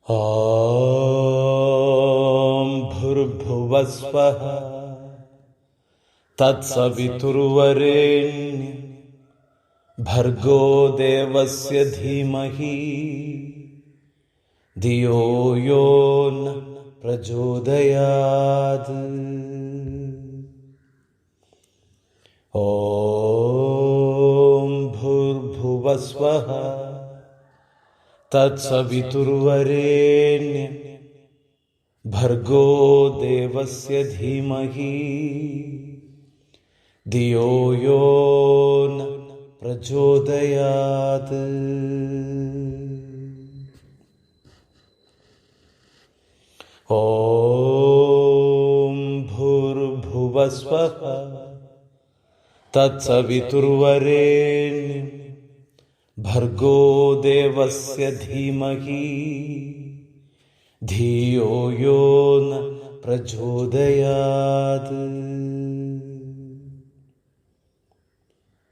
ഓം ഭൂർഭുവഃ സ്വഃ തത്സവിതുർവരേണ്യം ഭർഗോ ദേവസ്യ ധീമഹി ധിയോ യോ ന പ്രചോദയാത്. ഓം ഭൂർഭുവഃ സ്വഃ തത്സവിതുർവരേണ്യം ഭർഗോ ദേവസ്യ ധീമഹി ധിയോ യോ ന പ്രചോദയാത്. ഓം ഭൂർഭുവഃ സ്വഃ തത്സവിതുർവരേണ്യം ഭർഗോ ദേവസ്യ ധീമഹി ധിയോ യോ ന പ്രചോദയാത്.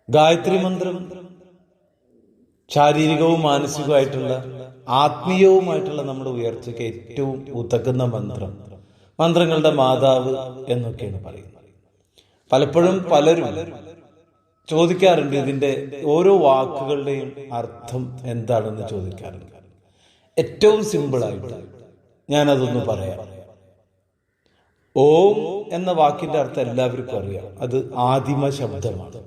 ഗായത്രി മന്ത്രം ശാരീരികവും മാനസികവുമായിട്ടുള്ള ആത്മീയവുമായിട്ടുള്ള നമ്മുടെ ഉയർച്ചയ്ക്ക് ഏറ്റവും ഉതകുന്ന മന്ത്രം, മന്ത്രങ്ങളുടെ മാതാവ് എന്നൊക്കെയാണ് പറയുന്നത്. പലപ്പോഴും പലരും ചോദിക്കാറുണ്ട്, ഇതിന്റെ ഓരോ വാക്കുകളുടെയും അർത്ഥം എന്താണെന്ന് ചോദിക്കാറുണ്ട്. ഏറ്റവും സിമ്പിളായിട്ട് ഞാനതൊന്ന് പറയാം. ഓം എന്ന വാക്കിന്റെ അർത്ഥം എല്ലാവർക്കും അറിയാം. അത് ആദിമ ശബ്ദമാണ്.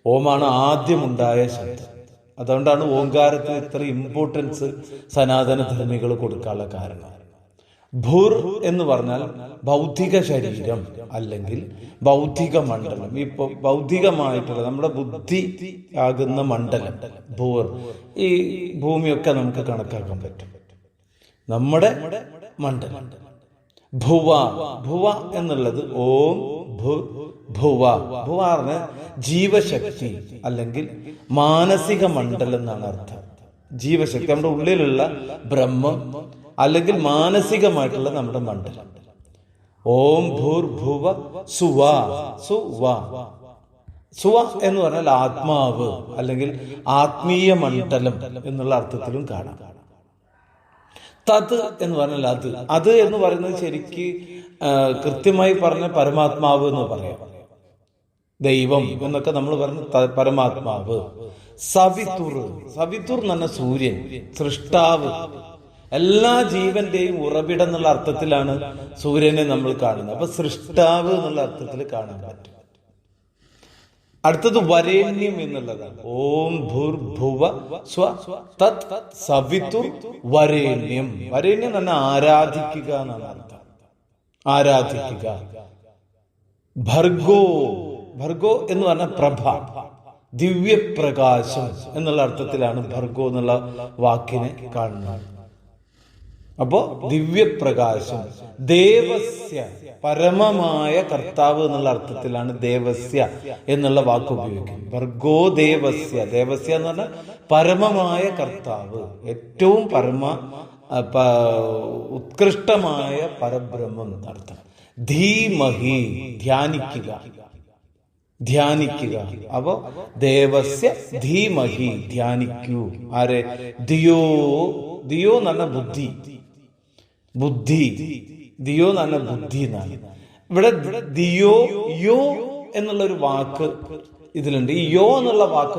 ഓമാണ് ആദ്യമുണ്ടായ ശബ്ദം. അതുകൊണ്ടാണ് ഓങ്കാരത്തിന് ഇത്ര ഇമ്പോർട്ടൻസ് സനാതന ധർമ്മികൾ കൊടുക്കാനുള്ള കാരണം. ഭൂർ എന്ന് പറഞ്ഞാൽ ഭൗതിക ശരീരം അല്ലെങ്കിൽ ഭൗതിക മണ്ഡലം. ഇപ്പൊ ഭൗതികമായിട്ടുള്ള നമ്മുടെ ബുദ്ധി ആകുന്ന മണ്ഡലം ഭൂർ. ഈ ഭൂമിയൊക്കെ നമുക്ക് കണക്കാക്കാൻ പറ്റും. നമ്മുടെ മണ്ഡലം ഭുവ. ഭുവ എന്നുള്ളത് ഓം ഭുവ. ഭുവ പറഞ്ഞ ജീവശക്തി അല്ലെങ്കിൽ മാനസിക മണ്ഡലം എന്നാണ് അർത്ഥം. ജീവശക്തി, നമ്മുടെ ഉള്ളിലുള്ള ബ്രഹ്മം അല്ലെങ്കിൽ മാനസികമായിട്ടുള്ള നമ്മുടെ മണ്ഡലം. ഓം ഭൂർഭുവ സുവ. സുവ സുവ എന്ന് പറഞ്ഞാൽ ആത്മാവ് അല്ലെങ്കിൽ ആത്മീയ മണ്ഡലം എന്നുള്ള അർത്ഥത്തിലും കാണാം. തത് എന്ന് പറഞ്ഞാൽ അത്. അത് എന്ന് പറയുന്നത് ശരിക്ക് കൃത്യമായി പറഞ്ഞ പരമാത്മാവ് എന്ന് പറയാം. ദൈവം എന്നൊക്കെ നമ്മൾ പറഞ്ഞ പരമാത്മാവ്. സവിതുർ. സവിതുർ എന്ന് പറഞ്ഞ സൂര്യൻ, സൃഷ്ടാവ്, എല്ലാ ജീവന്റെയും ഉറവിടം എന്നുള്ള അർത്ഥത്തിലാണ് സൂര്യനെ നമ്മൾ കാണുന്നത്. അപ്പൊ സൃഷ്ടാവ് എന്നുള്ള അർത്ഥത്തിൽ കാണാൻ പറ്റും. അടുത്തത് വരേണ്യം എന്നുള്ളതാണ്. ഓം ഭൂർഭുവ സ്വ തത് സവിതുർ വരേണ്യം. വരേണ്യം തന്നെ ആരാധിക്കുക എന്നാണ് അർത്ഥം. ആരാധിക്കുക. ഭർഗോ. ഭർഗോ എന്ന് പറഞ്ഞ പ്രഭ, ദിവ്യപ്രകാശം എന്നുള്ള അർത്ഥത്തിലാണ് ഭർഗോ എന്നുള്ള വാക്കിനെ കാണുന്നത്. അപ്പോ ദിവ്യപ്രകാശം. ദേവസ്യ, പരമമായ കർത്താവ് എന്നുള്ള അർത്ഥത്തിലാണ് ദേവസ്യ എന്നുള്ള വാക്ക് ഉപയോഗിക്കുന്നത്. ഭർഗോ ദേവസ്യ. ദേവസ്യ എന്ന് പറഞ്ഞാൽ പരമമായ കർത്താവ്, ഏറ്റവും ഉത്കൃഷ്ടമായ പരബ്രഹ്മം എന്നർത്ഥം. ധീമഹി, ധ്യാനിക്കുക. ധ്യാനിക്കുക. അപ്പോ ദേവസ്യ ധീമഹി, ധ്യാനിക്കൂ. ആരെ? ദിയോ. ദിയോ എന്ന് പറഞ്ഞ ബുദ്ധി. ബുദ്ധി. ദിയോ എന്ന് പറഞ്ഞ ബുദ്ധി എന്നാണ്. ഇവിടെ ദിയോ യോ എന്നുള്ളൊരു വാക്ക് ഇതിലുണ്ട്. ഈ യോ എന്നുള്ള വാക്ക്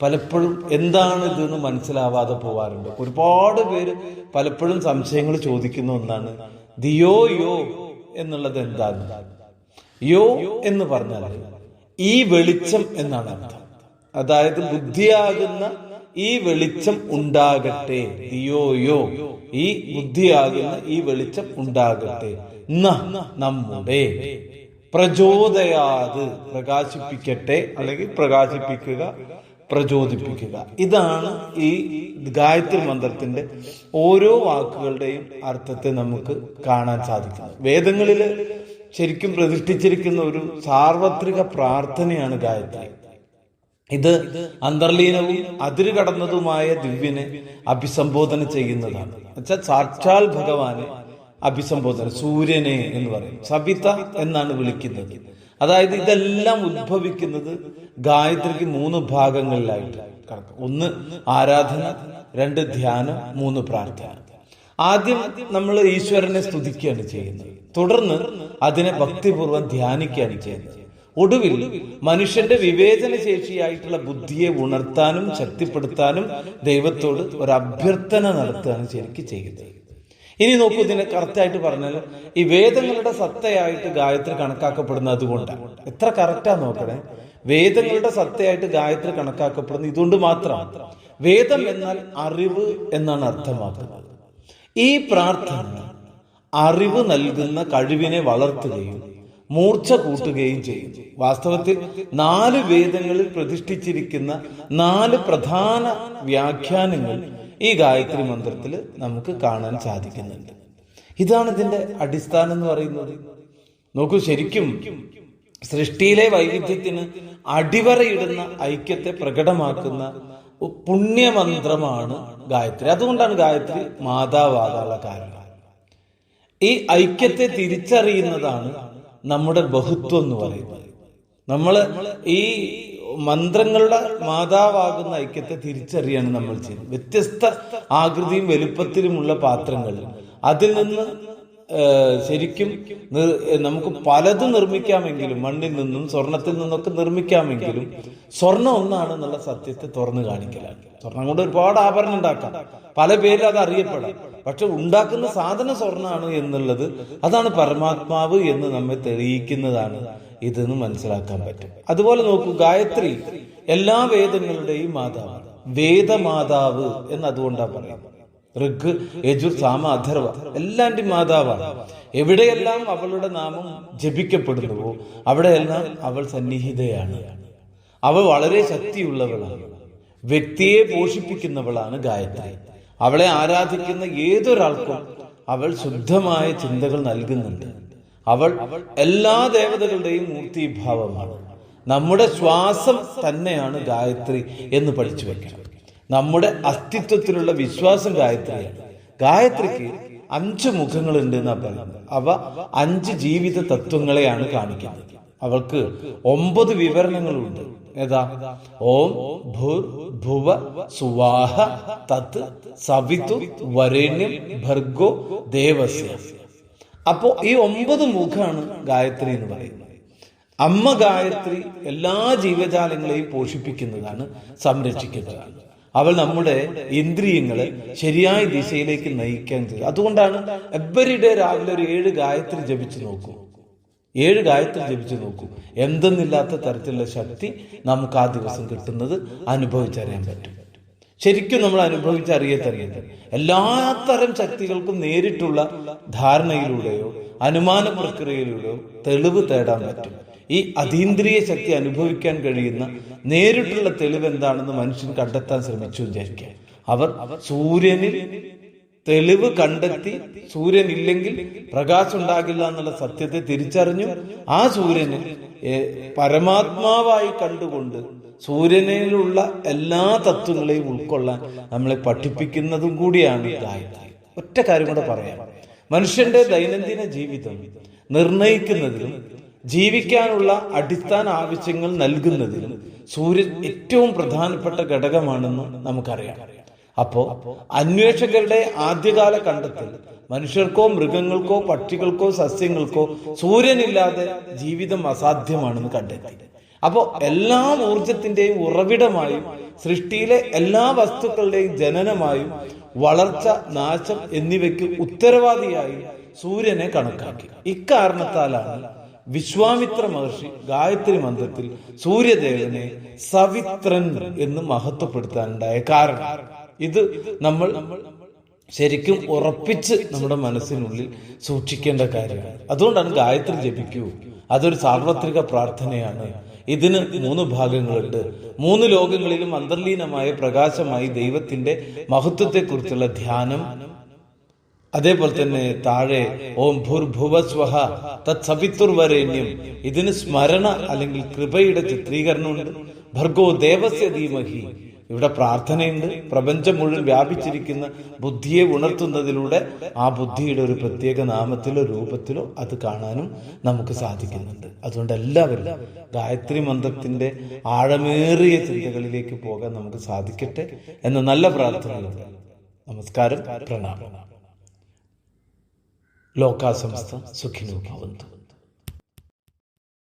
പലപ്പോഴും എന്താണ് ഇതെന്ന് മനസ്സിലാവാതെ പോവാറുണ്ട്. ഒരുപാട് പേര് പലപ്പോഴും സംശയങ്ങൾ ചോദിക്കുന്ന ഒന്നാണ് ദിയോ യോ എന്നുള്ളത് എന്താണ്. യോ എന്ന് പറഞ്ഞാൽ ഈ വെളിച്ചം എന്നാണ് അർത്ഥം. അതായത് ബുദ്ധിയാകുന്ന ഈ വെളിച്ചം ഉണ്ടാകട്ടെ. ദിയോ യോ, ഈ ബുദ്ധിയാകുന്ന ഈ വെളിച്ചം ഉണ്ടാകട്ടെ. നമ്മുടെ പ്രചോദയാത്, പ്രകാശിപ്പിക്കട്ടെ അല്ലെങ്കിൽ പ്രകാശിപ്പിക്കുക, പ്രചോദിപ്പിക്കുക. ഇതാണ് ഈ ഗായത്രി മന്ത്രത്തിന്റെ ഓരോ വാക്കുകളുടെയും അർത്ഥത്തെ നമുക്ക് കാണാൻ സാധിക്കുന്നത്. വേദങ്ങളിൽ ശരിക്കും പ്രതിഷ്ഠിച്ചിരിക്കുന്ന ഒരു സാർവത്രിക പ്രാർത്ഥനയാണ് ഗായത്രി. ഇത് അന്തർലീനവും അതിരുകടന്നതുമായ ദിവ്യനെ അഭിസംബോധന ചെയ്യുന്നതാണ്. എന്നുവെച്ചാൽ സാക്ഷാൽ ഭഗവാനെ അഭിസംബോധന, സൂര്യനെ എന്ന് പറയും. സവിത എന്നാണ് വിളിക്കുന്നത്. അതായത് ഇതെല്ലാം ഉദ്ഭവിക്കുന്നത് ഗായത്രിക്ക് 3 ഭാഗങ്ങളിലായിട്ട് കണക്ക്. ഒന്ന് ആരാധന, 2 ധ്യാനം, 3 പ്രാർത്ഥന. ആദ്യം നമ്മൾ ഈശ്വരനെ സ്തുതിക്കുകയാണ് ചെയ്യുന്നത്. തുടർന്ന് അതിനെ ഭക്തിപൂർവ്വം ധ്യാനിക്കുകയാണ് ചെയ്യുന്നത്. ഒടുവിൽ മനുഷ്യന്റെ വിവേചന ശേഷിയായിട്ടുള്ള ബുദ്ധിയെ ഉണർത്താനും ശക്തിപ്പെടുത്താനും ദൈവത്തോട് ഒരു അഭ്യർത്ഥന നടത്തുകയാണ് ശരിക്കും ചെയ്യുന്നത്. ഇനി നോക്കൂ, ഇതിനെ കറക്റ്റായിട്ട് പറഞ്ഞാൽ ഈ വേദങ്ങളുടെ സത്തയായിട്ട് ഗായത്രി കണക്കാക്കപ്പെടുന്നത് അതുകൊണ്ടാണ്. എത്ര കറക്റ്റാ നോക്കണേ. വേദങ്ങളുടെ സത്തയായിട്ട് ഗായത്രി കണക്കാക്കപ്പെടുന്നത് ഇതുകൊണ്ട് മാത്രമാണ്. വേദം എന്നാൽ അറിവ് എന്നാണ് അർത്ഥമാക്കുന്നത്. ഈ പ്രാർത്ഥന അറിവ് നൽകുന്ന കഴിവിനെ വളർത്തുകയും മൂർച്ച കൂട്ടുകയും ചെയ്യും. വാസ്തവത്തിൽ 4 വേദങ്ങളിൽ പ്രതിഷ്ഠിച്ചിരിക്കുന്ന 4 പ്രധാന വ്യാഖ്യാനങ്ങൾ ഈ ഗായത്രി മന്ത്രത്തിൽ നമുക്ക് കാണാൻ സാധിക്കുന്നുണ്ട്. ഇതാണ് ഇതിന്റെ അടിസ്ഥാനം എന്ന് പറയുന്നത്. നോക്കൂ, ശരിക്കും സൃഷ്ടിയിലെ വൈവിധ്യത്തിന് അടിവരയിടുന്ന ഐക്യത്തെ പ്രകടമാക്കുന്ന പുണ്യമന്ത്രമാണ് ഗായത്രി. അതുകൊണ്ടാണ് ഗായത്രി മാതാവാകാനുള്ള കാരണം. ഈ ഐക്യത്തെ തിരിച്ചറിയുന്നതാണ് നമ്മുടെ ബഹുത്വം എന്ന് പറയുന്നത്. നമ്മള് ഈ മന്ത്രങ്ങളുടെ മാതാവാകുന്ന ഐക്യത്തെ തിരിച്ചറിയാണ് നമ്മൾ ചെയ്യുന്നത്. വ്യത്യസ്ത ആകൃതിയും വലുപ്പത്തിലുമുള്ള പാത്രങ്ങൾ, അതിൽ നിന്ന് ശരിക്കും നമുക്ക് പലതും നിർമ്മിക്കാമെങ്കിലും, മണ്ണിൽ നിന്നും സ്വർണത്തിൽ നിന്നൊക്കെ നിർമ്മിക്കാമെങ്കിലും സ്വർണം ഒന്നാണെന്നുള്ള സത്യത്തെ തുറന്നു കാണിക്കലാണ്. സ്വർണം കൊണ്ട് ഒരുപാട് ആഭരണം ഉണ്ടാക്കാം, പല പേരിൽ അത് അറിയപ്പെടാം. പക്ഷെ ഉണ്ടാക്കുന്ന സാധനം സ്വർണ്ണമാണ് എന്നുള്ളത്, അതാണ് പരമാത്മാവ് എന്ന് നമ്മെ തെളിയിക്കുന്നതാണ് ഇതെന്ന് മനസ്സിലാക്കാൻ പറ്റും. അതുപോലെ നോക്കൂ, ഗായത്രി എല്ലാ വേദങ്ങളുടെയും മാതാവാണ്. വേദമാതാവ് എന്ന് അതുകൊണ്ടാണ് പറയുന്നത്. ഋഗ്, യജുർ, സാമ, അഥർവ എല്ലാന്റെയും മാതാവാണ്. എവിടെയെല്ലാം അവളുടെ നാമം ജപിക്കപ്പെടുന്നുവോ അവിടെയെല്ലാം അവൾ സന്നിഹിതയാണ്. അവൾ വളരെ ശക്തിയുള്ളവളാണ്. വ്യക്തിയെ പോഷിപ്പിക്കുന്നവളാണ് ഗായത്രി. അവളെ ആരാധിക്കുന്ന ഏതൊരാൾക്കും അവൾ ശുദ്ധമായ ചിന്തകൾ നൽകുന്നുണ്ട്. അവൾ എല്ലാ ദേവതകളുടെയും മൂർത്തിഭാവമാണ്. നമ്മുടെ ശ്വാസം തന്നെയാണ് ഗായത്രി എന്ന് പഠിച്ചു വെക്കണം. നമ്മുടെ അസ്തിത്വത്തിലുള്ള വിശ്വാസം ഗായത്രിയാണ്. ഗായത്രിക്ക് 5 മുഖങ്ങളുണ്ട് എന്നാ പറയുന്നത്. അവ 5 ജീവിത തത്വങ്ങളെയാണ് കാണിക്കുന്നത്. അവൾക്ക് 9 വിവരണങ്ങളുണ്ട്. ഏതാ? ഓം ഭൂർ ഭുവ സുവാഹ തത് സവിതു വരേണ്യം ഭർഗോ ദേവസ്യ. അപ്പോ ഈ 9 മുഖാണ് ഗായത്രി എന്ന് പറയുന്നത്. അമ്മ ഗായത്രി എല്ലാ ജീവജാലങ്ങളെയും പോഷിപ്പിക്കുന്നതാണ്, സംരക്ഷിക്കുന്നതാണ്. അവൾ നമ്മുടെ ഇന്ദ്രിയങ്ങളെ ശരിയായ ദിശയിലേക്ക് നയിക്കാൻ ചെയ്യും. അതുകൊണ്ടാണ് എവരിഡേ രാവിലെ ഒരു 7 ഗായത്രി ജപിച്ചു നോക്കൂ. 7 ഗായത്രി ജപിച്ചു നോക്കൂ. എന്തെന്നില്ലാത്ത തരത്തിലുള്ള ശക്തി നമുക്ക് ആ ദിവസം കിട്ടുന്നത് അനുഭവിച്ചറിയാൻ പറ്റും. ശരിക്കും നമ്മൾ അനുഭവിച്ചറിയത്തറിയുന്നത് എല്ലാത്തരം ശക്തികൾക്കും നേരിട്ടുള്ള ധാരണയിലൂടെയോ അനുമാന പ്രക്രിയയിലൂടെയോ തെളിവ് തേടാൻ പറ്റും. ഈ അതീന്ദ്രിയ ശക്തി അനുഭവിക്കാൻ കഴിയുന്ന നേരിട്ടുള്ള തെളിവ് എന്താണെന്ന് മനുഷ്യൻ കണ്ടെത്താൻ ശ്രമിച്ചു വിചാരിക്കുക. അവർ സൂര്യനിൽ തെളിവ് കണ്ടെത്തി, സൂര്യൻ ഇല്ലെങ്കിൽ പ്രകാശം ഉണ്ടാകില്ല എന്നുള്ള സത്യത്തെ തിരിച്ചറിഞ്ഞു. ആ സൂര്യനെ പരമാത്മാവായി കണ്ടുകൊണ്ട് സൂര്യനിലുള്ള എല്ലാ തത്വങ്ങളെയും ഉൾക്കൊള്ളാൻ നമ്മളെ പഠിപ്പിക്കുന്നതും കൂടിയാണ് ഗായത്രി. ഒറ്റ കാര്യം കൂടെ പറയാം. മനുഷ്യന്റെ ദൈനംദിന ജീവിതം നിർണയിക്കുന്നതിലും ജീവിക്കാനുള്ള അടിസ്ഥാന ആവശ്യങ്ങൾ നൽകുന്നതിലും സൂര്യൻ ഏറ്റവും പ്രധാനപ്പെട്ട ഘടകമാണെന്ന് നമുക്കറിയാം. അപ്പോ അന്വേഷകരുടെ ആദ്യകാല കണ്ടെത്തൽ മനുഷ്യർക്കോ മൃഗങ്ങൾക്കോ പക്ഷികൾക്കോ സസ്യങ്ങൾക്കോ സൂര്യനില്ലാതെ ജീവിതം അസാധ്യമാണെന്ന് കണ്ടെത്തി. അപ്പോ എല്ലാ ഊർജത്തിന്റെയും ഉറവിടമായും സൃഷ്ടിയിലെ എല്ലാ വസ്തുക്കളുടെയും ജനനമായും വളർച്ച, നാശം എന്നിവയ്ക്ക് ഉത്തരവാദിയായി സൂര്യനെ കണക്കാക്കി. ഇക്കാരണത്താലാണ് വിശ്വാമിത്ര മഹർഷി ഗായത്രി മന്ത്രത്തിൽ സൂര്യദേവനെ സവിത്രൻ എന്ന് മഹത്വപ്പെടുത്താനുണ്ടായ കാരണം. ഇത് നമ്മൾ ശരിക്കും ഉറപ്പിച്ച് നമ്മുടെ മനസ്സിനുള്ളിൽ സൂക്ഷിക്കേണ്ട കാര്യമാണ്. അതുകൊണ്ടാണ് ഗായത്രി ജപിക്കൂ. അതൊരു സാർവത്രിക പ്രാർത്ഥനയാണ്. ഇതിന് 3 ഭാഗങ്ങളുണ്ട്. 3 ലോകങ്ങളിലും അന്തർലീനമായ പ്രകാശമായി ദൈവത്തിന്റെ മഹത്വത്തെക്കുറിച്ചുള്ള ധ്യാനം, അതേപോലെ തന്നെ താഴെ ഓം ഭൂർഭുവസ്വഹ തത് സവിതുർവരേണ്യം, ഇതിന് സ്മരണ അല്ലെങ്കിൽ കൃപയുടെ ചിത്രീകരണമുണ്ട്. ഭർഗോ ദേവസ്യ ധീമഹി, ഇവിടെ പ്രാർത്ഥനയുണ്ട്. പ്രപഞ്ചം മുഴുവൻ വ്യാപിച്ചിരിക്കുന്ന ബുദ്ധിയെ ഉണർത്തുന്നതിലൂടെ ആ ബുദ്ധിയുടെ ഒരു പ്രത്യേക നാമത്തിലോ രൂപത്തിലോ അത് കാണാനും നമുക്ക് സാധിക്കുന്നുണ്ട്. അതുകൊണ്ട് എല്ലാവരും ഗായത്രി മന്ത്രത്തിന്റെ ആഴമേറിയ ചിന്തകളിലേക്ക് പോകാൻ നമുക്ക് സാധിക്കട്ടെ എന്ന നല്ല പ്രാർത്ഥനയുണ്ട്. നമസ്കാരം, പ്രണാമം. ലോകാ സമസ്ത സുഖിനോ ഭവന്തു.